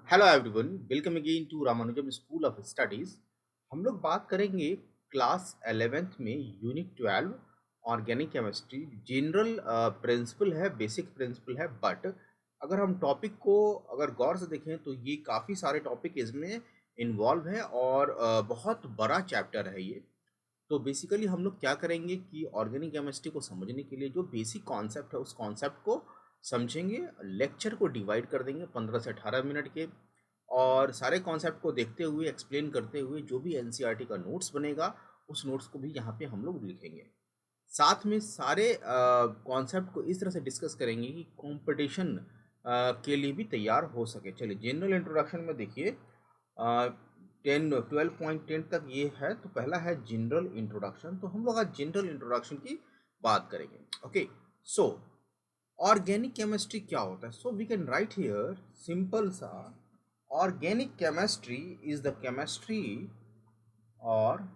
Hello everyone, welcome again to Ramanujam school of studies. हम लोग बात करेंगे क्लास 11th में unit 12 organic chemistry. General principle है, बेसिक प्रिंसिपल है, बट अगर हम टॉपिक को अगर गौर से देखें तो ये काफ़ी सारे टॉपिक इसमें इन्वॉल्व है और बहुत बड़ा चैप्टर है ये। तो बेसिकली हम लोग क्या करेंगे कि ऑर्गेनिक केमिस्ट्री को समझने के लिए जो बेसिक कॉन्सेप्ट है उस कॉन्सेप्ट को समझेंगे। लेक्चर को डिवाइड कर देंगे 15 से 18 मिनट के, और सारे कॉन्सेप्ट को देखते हुए एक्सप्लेन करते हुए जो भी एनसीईआरटी का नोट्स बनेगा उस नोट्स को भी यहाँ पे हम लोग लिखेंगे। साथ में सारे कॉन्सेप्ट को इस तरह से डिस्कस करेंगे कि कंपटीशन के लिए भी तैयार हो सके। चलिए, जनरल इंट्रोडक्शन में देखिए 12.10 तक ये है। तो पहला है जनरल इंट्रोडक्शन, तो हम लोग आज जनरल इंट्रोडक्शन की बात करेंगे। ओके, सो ऑर्गेनिक केमिस्ट्री क्या होता है? So we can write here simple सा, organic chemistry is the chemistry organic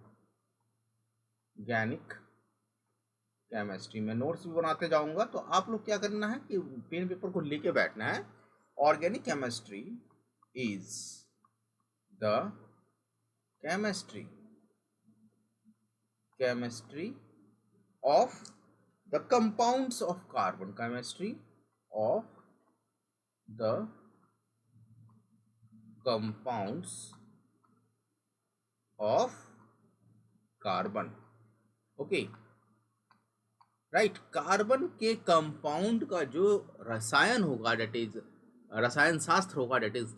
chemistry. मैं नोट्स भी बनाते जाऊंगा, तो आप लोग क्या करना है कि पेन पेपर को लेके बैठना है। Organic chemistry is the chemistry chemistry of the compounds of carbon, chemistry of the compounds of carbon. Okay, right. Carbon के कंपाउंड का जो रसायन होगा, डेट इज रसायन शास्त्र होगा, डेट इज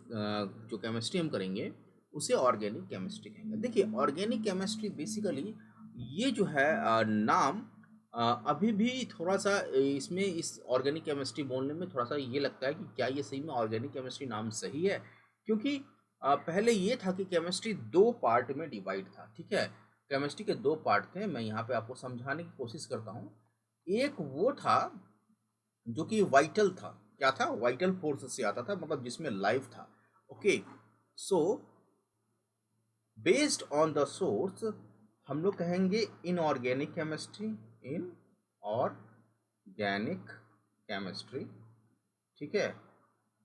जो केमिस्ट्री हम करेंगे उसे ऑर्गेनिक केमिस्ट्री कहेंगे। देखिए, ऑर्गेनिक केमिस्ट्री बेसिकली ये जो है नाम अभी भी थोड़ा सा इसमें इस ऑर्गेनिक केमिस्ट्री बोलने में थोड़ा सा ये लगता है कि क्या ये सही में ऑर्गेनिक केमिस्ट्री नाम सही है, क्योंकि पहले ये था कि केमिस्ट्री दो पार्ट में डिवाइड था। ठीक है, केमिस्ट्री के दो पार्ट थे। मैं यहाँ पे आपको समझाने की कोशिश करता हूँ। एक वो था जो कि वाइटल था। क्या था? वाइटल फोर्स से आता था, मतलब जिसमें लाइफ था। Okay, so based on the source हम लोग कहेंगे inorganic chemistry, in organic chemistry. ठीक है,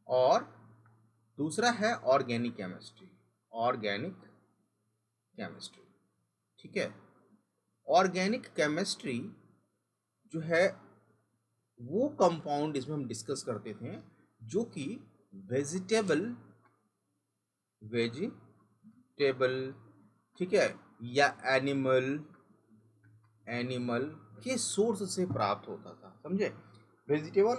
और दूसरा है ऑर्गेनिक केमिस्ट्री, ऑर्गेनिक केमिस्ट्री। ठीक है, ऑर्गेनिक केमिस्ट्री जो है वो कंपाउंड इसमें हम डिस्कस करते थे जो कि वेजिटेबल वेजिटेबल ठीक है, या एनिमल एनिमल के सोर्स से प्राप्त होता था। समझे? वेजिटेबल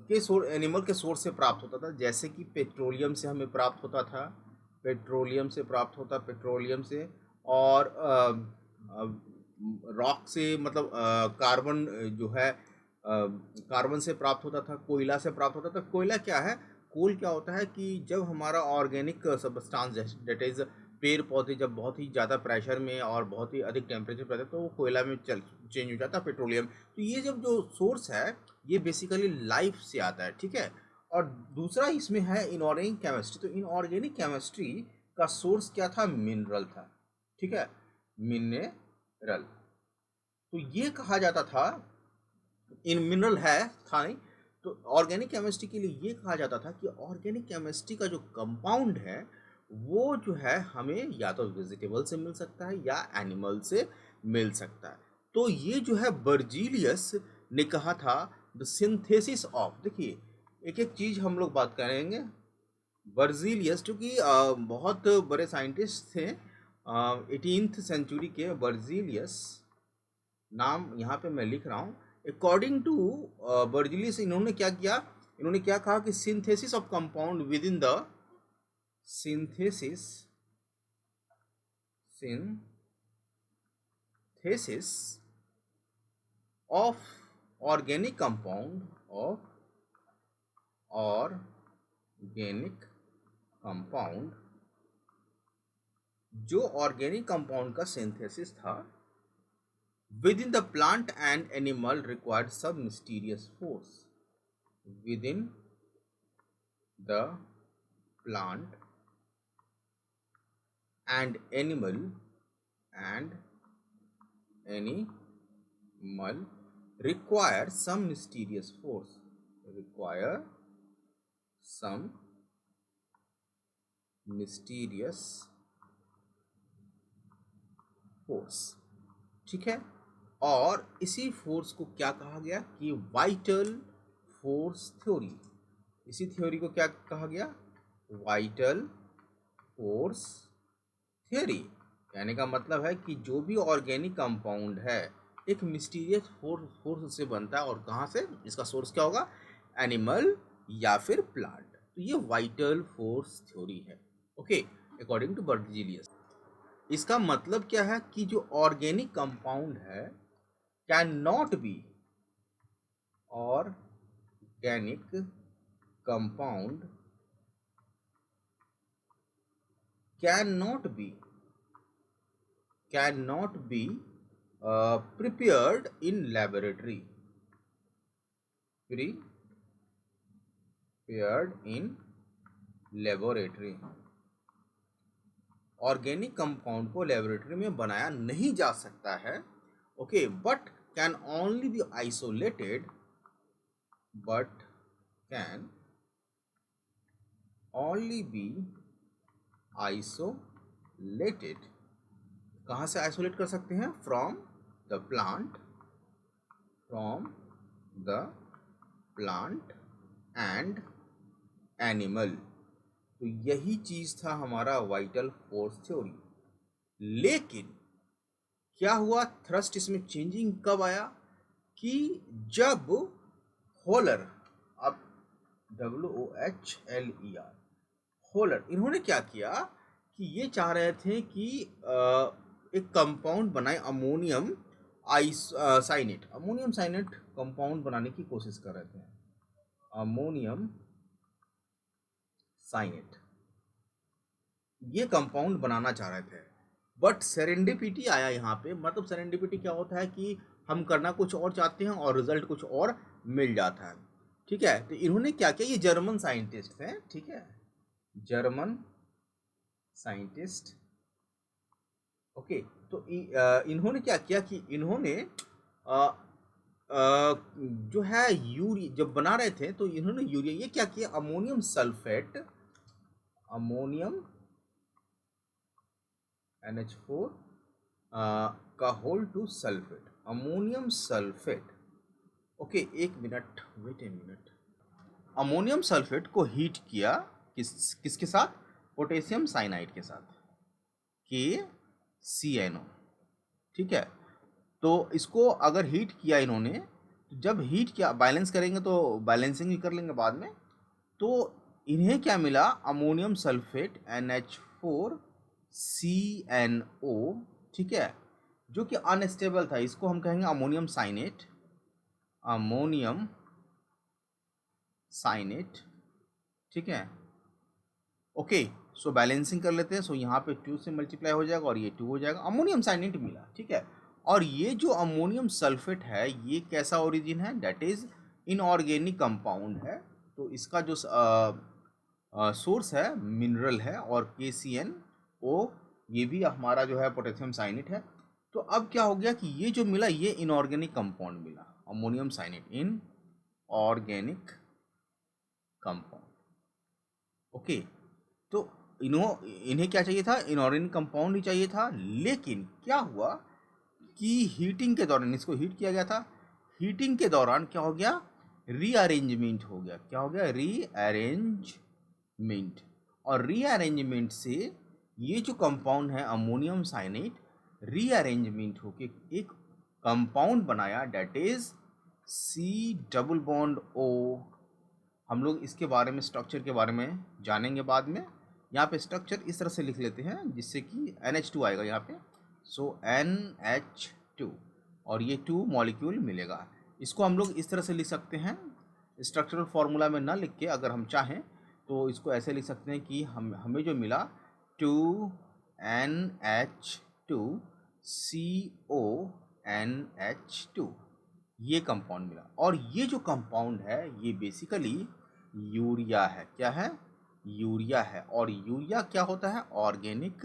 के सोर्स, एनिमल के सोर्स से प्राप्त होता था। जैसे कि पेट्रोलियम से हमें प्राप्त होता था, पेट्रोलियम से प्राप्त होता, पेट्रोलियम से, और रॉक से, मतलब कार्बन जो है कार्बन से प्राप्त होता था, कोयला से प्राप्त होता था। कोयला क्या है? कोल क्या होता है कि जब हमारा ऑर्गेनिक सब्सटेंस, डेट इज पेड़ पौधे जब बहुत ही ज़्यादा प्रेशर में और बहुत ही अधिक टेम्परेचर पर रहते हैं तो वो कोयला में चल चेंज हो जाता है, पेट्रोलियम। तो ये जब जो सोर्स है ये बेसिकली लाइफ से आता है। ठीक है, और दूसरा इसमें है इनऑर्गेनिक केमिस्ट्री। तो इनऑर्गेनिक केमिस्ट्री का सोर्स क्या था? मिनरल था। ठीक है, मिनरल। तो ये कहा जाता था, इन मिनरल है था नहीं, तो ऑर्गेनिक केमिस्ट्री के लिए ये कहा जाता था कि ऑर्गेनिक केमिस्ट्री का जो कंपाउंड है वो जो है हमें या तो वेजिटेबल से मिल सकता है या एनिमल से मिल सकता है। तो ये जो है बर्जीलियस ने कहा था द सिंथेसिस ऑफ। देखिए, एक एक चीज हम लोग बात करेंगे। बर्जीलियस जो कि बहुत बड़े साइंटिस्ट थे 18th सेंचुरी के, बर्जीलियस नाम यहाँ पे मैं लिख रहा हूँ। अकॉर्डिंग टू बर्जिलियस, इन्होंने क्या किया? इन्होंने क्या कहा कि synthesis of compound with in the synthesis synthesis of organic compound, of organic compound, जो ऑर्गेनिक कंपाउंड का सिंथेसिस था within the plant and animal required some mysterious force within the plant and and animal require some mysterious force, require some mysterious force, ठीक है। और इसी force को क्या कहा गया कि वाइटल फोर्स थ्योरी। इसी थ्योरी को क्या कहा गया? Vital force theory. कहने का मतलब है कि जो भी ऑर्गेनिक कंपाउंड है एक मिस्टीरियस फोर्स से बनता है, और कहाँ से? इसका सोर्स क्या होगा? एनिमल या फिर प्लांट। तो ये वाइटल फोर्स थ्योरी है, ओके, अकॉर्डिंग टू बर्जीलियस। इसका मतलब क्या है कि जो ऑर्गेनिक कंपाउंड है can not be, organic compound cannot be prepared in laboratory, prepared in laboratory। Organic compound को लेबोरेटरी में बनाया नहीं जा सकता है, okay, but can only be isolated, but can only be isolated. कहाँ से आइसोलेट कर सकते हैं? From the plant, from the plant and animal. तो यही चीज था हमारा वाइटल फोर्स थ्योरी। लेकिन क्या हुआ? थ्रस्ट इसमें चेंजिंग कब आया? कि जब होलर, अब WOHLER, होलर, इन्होंने क्या किया कि ये चाह रहे थे कि एक कंपाउंड बनाए, ammonium cyanate. Ammonium cyanate compound बनाने की कोशिश कर रहे थे, अमोनियम साइनेट ये कंपाउंड बनाना चाह रहे थे। बट सेरेंडिपिटी आया यहाँ पे। मतलब सेरेंडिपिटी क्या होता है कि हम करना कुछ और चाहते हैं और रिजल्ट कुछ और मिल जाता है, ठीक है। तो इन्होंने क्या किया? ये जर्मन साइंटिस्ट हैं, ठीक है, जर्मन साइंटिस्ट, ओके। तो इन्होंने क्या किया कि इन्होंने जो है यूरिया जब बना रहे थे तो इन्होंने यूरिया, ये क्या किया? अमोनियम सल्फेट, अमोनियम NH4 का whole two sulphate, ammonium sulphate, okay. एक minute, wait a minute. Ammonium sulphate को हीट किया, किसके साथ? पोटेशियम साइनाइड के साथ, KCNO, ठीक है। तो इसको अगर हीट किया इन्होंने, तो जब हीट किया, बैलेंस करेंगे तो बैलेंसिंग भी कर लेंगे बाद में, तो इन्हें क्या मिला? अमोनियम सल्फेट NH4CNO, ठीक है, जो कि अनस्टेबल था। इसको हम कहेंगे अमोनियम साइनेट, अमोनियम साइनेट, ठीक है, ओके। सो बैलेंसिंग कर लेते हैं। सो यहाँ पे 2 से मल्टीप्लाई हो जाएगा और ये 2 हो जाएगा, अमोनियम साइनेट मिला, ठीक है। और ये जो अमोनियम सल्फेट है ये कैसा ओरिजिन है? दैट इज इनऑर्गेनिक कंपाउंड है। तो इसका जो सोर्स है मिनरल है, और KCNO ये भी हमारा जो है पोटेशियम साइनेट है। तो अब क्या हो गया कि ये जो मिला ये इनऑर्गेनिक कंपाउंड मिला, ammonium cyanate, inorganic compound, okay. तो इन्हें क्या चाहिए था? इनऑर्गेनिक कंपाउंड ही चाहिए था। लेकिन क्या हुआ कि हीटिंग के दौरान इसको हीट किया गया था, हीटिंग के दौरान क्या हो गया? रीअरेंजमेंट हो गया। क्या हो गया? रीअरेंजमेंट। और रीअरेंजमेंट से ये जो कंपाउंड है अमोनियम साइनेट, रीअरेंजमेंट होके एक कंपाउंड बनाया, डेट इज C+O। हम लोग इसके बारे में, स्ट्रक्चर के बारे में जानेंगे बाद में। यहाँ पे स्ट्रक्चर इस तरह से लिख लेते हैं जिससे कि NH2 आएगा यहाँ पे। सो NH2 और ये 2 मॉलिक्यूल मिलेगा। इसको हम लोग इस तरह से लिख सकते हैं, स्ट्रक्चरल फार्मूला में ना लिख के, अगर हम चाहें तो इसको ऐसे लिख सकते हैं कि हमें जो मिला 2NH2CONH2, ये कंपाउंड मिला। और ये जो कंपाउंड है ये बेसिकली यूरिया है। क्या है? यूरिया है। और यूरिया क्या होता है? ऑर्गेनिक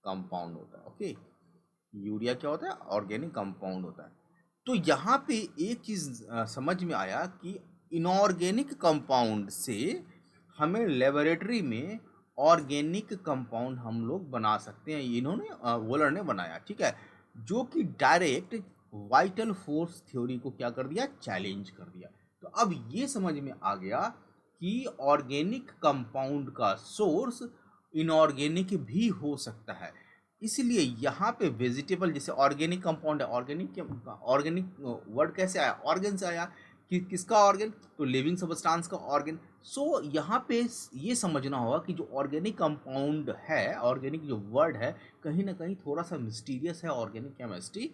कंपाउंड होता है, ओके। यूरिया क्या होता है? ऑर्गेनिक कंपाउंड होता है। तो यहाँ पे एक चीज़ समझ में आया कि इनऑर्गेनिक कंपाउंड से हमें लेबोरेटरी में ऑर्गेनिक कंपाउंड हम लोग बना सकते हैं, इन्होंने वोलर ने बनाया, ठीक है, जो कि डायरेक्ट वाइटल फोर्स थ्योरी को क्या कर दिया, चैलेंज कर दिया। तो अब ये समझ में आ गया कि ऑर्गेनिक कंपाउंड का सोर्स इनऑर्गेनिक भी हो सकता है। इसलिए यहाँ पे वेजिटेबल, जैसे ऑर्गेनिक कंपाउंड है, ऑर्गेनिक वर्ड कैसे आया, ऑर्गन से आया, कि किसका ऑर्गन, तो लिविंग सब्सटेंस का ऑर्गन। सो यहाँ पे ये समझना होगा कि जो ऑर्गेनिक कंपाउंड है, ऑर्गेनिक जो वर्ड है, कहीं ना कहीं थोड़ा सा मिस्टीरियस है ऑर्गेनिक केमिस्ट्री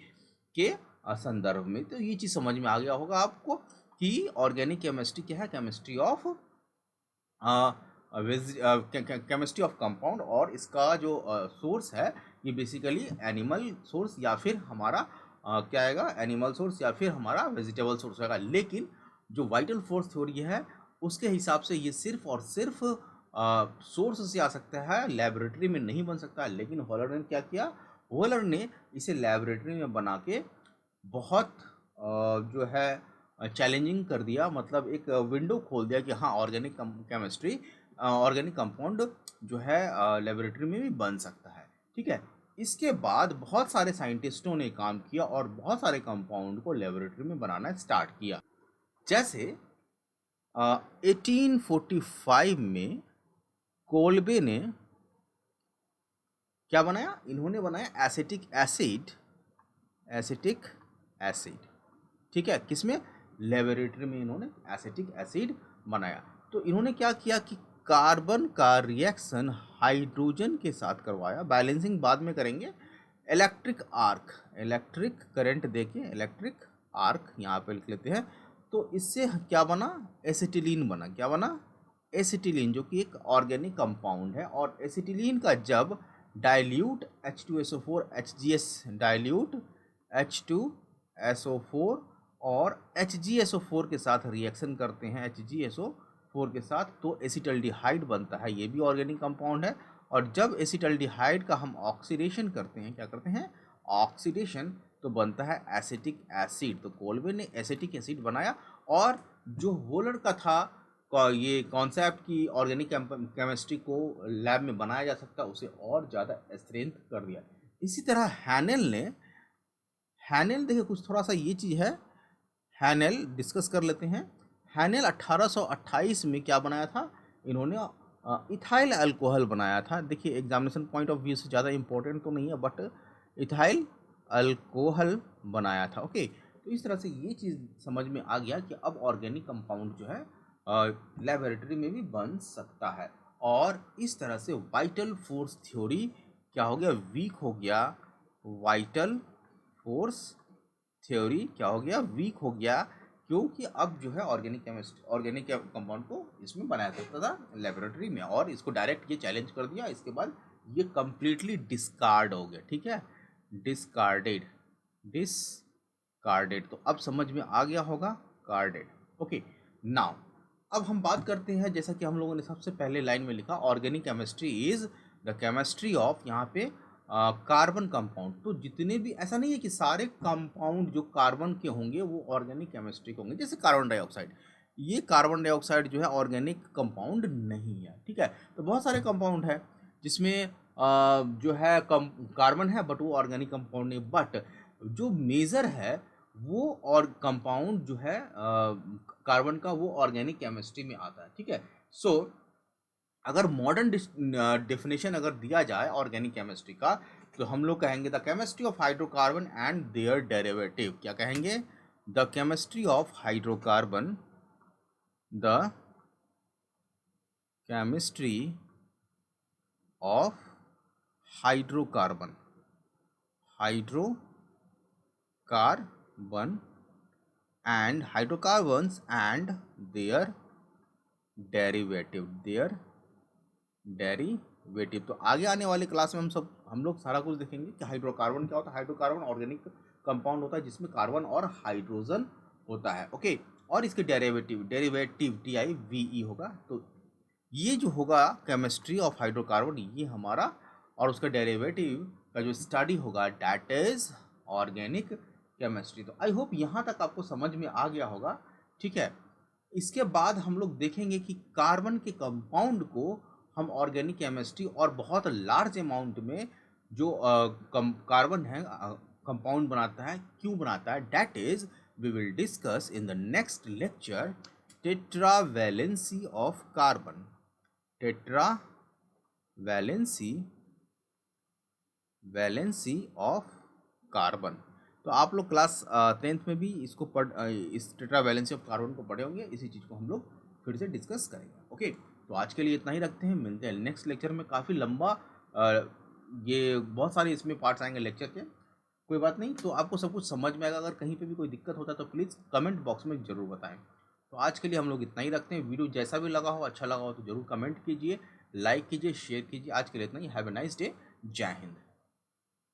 के संदर्भ में। तो ये चीज़ समझ में आ गया होगा आपको कि ऑर्गेनिक केमिस्ट्री क्या है, chemistry of chemistry of compound, और इसका जो सोर्स है ये बेसिकली एनिमल सोर्स या फिर हमारा क्या आएगा, एनिमल सोर्स या फिर हमारा वेजिटेबल सोर्स आएगा। लेकिन जो वाइटल फोर्स थ्योरी है उसके हिसाब से ये सिर्फ और सिर्फ सोर्स से आ सकता है, लेबोरेटरी में नहीं बन सकता है। लेकिन हॉलर ने क्या किया, हॉलर ने इसे लेबोरेटरी में बना के बहुत जो है चैलेंजिंग कर दिया, मतलब एक विंडो खोल दिया कि हाँ ऑर्गेनिक केमिस्ट्री, ऑर्गेनिक कंपाउंड जो है लेबोरेटरी में भी बन सकता है, ठीक है। इसके बाद बहुत सारे साइंटिस्टों ने काम किया और बहुत सारे कंपाउंड को लेबोरेटरी में बनाना स्टार्ट किया। जैसे 1845 में कोल्बे ने क्या बनाया, इन्होंने बनाया एसिटिक एसिड, एसिटिक एसिड, ठीक है, किसमें, लेबोरेटरी में इन्होंने एसिटिक एसिड बनाया। तो इन्होंने क्या किया कि कार्बन का रिएक्शन हाइड्रोजन के साथ करवाया, बैलेंसिंग बाद में करेंगे। इलेक्ट्रिक आर्क, इलेक्ट्रिक करंट देखिए, इलेक्ट्रिक आर्क यहाँ पे लिख लेते हैं। तो इससे क्या बना, एसिटिलीन बना, क्या बना, एसिटिलीन, जो कि एक ऑर्गेनिक कंपाउंड है। और एसिटिलीन का जब dilute H2SO4 HGS, dilute H2SO4 और HgSO4 के साथ रिएक्शन करते हैं, HgSO4 के साथ, तो एसिटल्डिहाइड बनता है, ये भी ऑर्गेनिक कंपाउंड है। और जब एसिटल्डिहाइड का हम ऑक्सीडेशन करते हैं, क्या करते हैं, ऑक्सीडेशन, तो बनता है एसिटिक एसिड। तो कोल्बे ने एसिटिक एसिड बनाया। और जो होलर का था ये कॉन्सेप्ट की ऑर्गेनिक केमिस्ट्री को लैब में बनाया जा सकता है, उसे और ज़्यादा स्ट्रेंथ कर दिया। इसी तरह हैनेल देखिए कुछ थोड़ा सा ये चीज़ है, हैनेल डिस्कस कर लेते हैं। हैनेल 1828 में क्या बनाया था, इन्होंने इथाइल अल्कोहल बनाया था। देखिए एग्जामिनेशन पॉइंट ऑफ व्यू से ज़्यादा इंपॉर्टेंट तो नहीं है, बट इथाइल अल्कोहल बनाया था, ओके। तो इस तरह से ये चीज़ समझ में आ गया कि अब ऑर्गेनिक कंपाउंड जो है लेबोरेटरी में भी बन सकता है। और इस तरह से वाइटल फोर्स थ्योरी क्या हो गया, वीक हो गया, वाइटल फोर्स थ्योरी क्या हो गया, वीक हो गया, क्योंकि अब जो है ऑर्गेनिक केमिस्ट्री, ऑर्गेनिक कंपाउंड को इसमें बनाया सकता था लेबोरेटरी में, और इसको डायरेक्ट ये चैलेंज कर दिया। इसके बाद ये कंप्लीटली डिस्कार्ड हो गया, ठीक है, डिस्कार्डेड, डिस्कार्डेड। तो अब समझ में आ गया होगा, कार्डेड, ओके। नाउ अब हम बात करते हैं, जैसा कि हम लोगों ने सबसे पहले लाइन में लिखा, organic chemistry is the chemistry of, यहाँ पे कार्बन कंपाउंड। तो जितने भी, ऐसा नहीं है कि सारे कंपाउंड जो कार्बन के होंगे वो ऑर्गेनिक केमिस्ट्री के होंगे। जैसे कार्बन डाइऑक्साइड, ये कार्बन डाइऑक्साइड जो है ऑर्गेनिक कंपाउंड नहीं है, ठीक है। तो बहुत सारे कंपाउंड है जिसमें जो है कार्बन है, बट वो ऑर्गेनिक कंपाउंड नहीं। बट जो मेजर है वो, और कंपाउंड जो है कार्बन का, वो ऑर्गेनिक केमिस्ट्री में आता है, ठीक है। सो अगर मॉडर्न डेफिनेशन अगर दिया जाए ऑर्गेनिक केमिस्ट्री का, तो हम लोग कहेंगे the chemistry of hydrocarbon and their derivative. क्या कहेंगे, the chemistry of hydrocarbon, the chemistry of hydrocarbon, hydrocarbon and hydrocarbons and their derivative, their derivative. तो आगे आने वाले क्लास में हम लोग सारा कुछ देखेंगे कि हाइड्रोकार्बन क्या होता है। हाइड्रोकार्बन ऑर्गेनिक कंपाउंड होता है जिसमें कार्बन और हाइड्रोजन होता है, ओके। और इसके डेरिवेटिव, डेरिवेटिव TIVE होगा। तो ये जो होगा केमिस्ट्री ऑफ हाइड्रोकार्बन, ये हमारा, और उसका डेरिवेटिव का जो स्टडी होगा, डैट इज ऑर्गेनिक केमिस्ट्री। तो आई होप यहाँ तक आपको समझ में आ गया होगा, ठीक है। इसके बाद हम लोग देखेंगे कि कार्बन के कंपाउंड को हम ऑर्गेनिक केमिस्ट्री और बहुत लार्ज अमाउंट में जो कार्बन है कंपाउंड बनाता है, क्यों बनाता है, that is we will discuss in the next lecture tetravalency of carbon. Tetravalency valency of carbon. तो आप लोग क्लास 10th में भी इसको इस टेट्रावैलेंसी ऑफ कार्बन को पढ़े होंगे। इसी चीज़ को हम लोग फिर से डिस्कस करेंगे। ओके, तो आज के लिए इतना ही रखते हैं, मिलते हैं नेक्स्ट लेक्चर में। काफ़ी लंबा ये बहुत सारे इसमें पार्ट्स आएंगे लेक्चर के, कोई बात नहीं। तो आपको सब कुछ समझ में आएगा। अगर कहीं पे भी कोई दिक्कत होता है तो प्लीज़ कमेंट बॉक्स में ज़रूर बताएं। तो आज के लिए हम लोग इतना ही रखते हैं। वीडियो जैसा भी लगा हो, अच्छा लगा हो तो ज़रूर कमेंट कीजिए, लाइक कीजिए, शेयर कीजिए। आज के लिए इतना ही। Have a nice day. जय हिंद।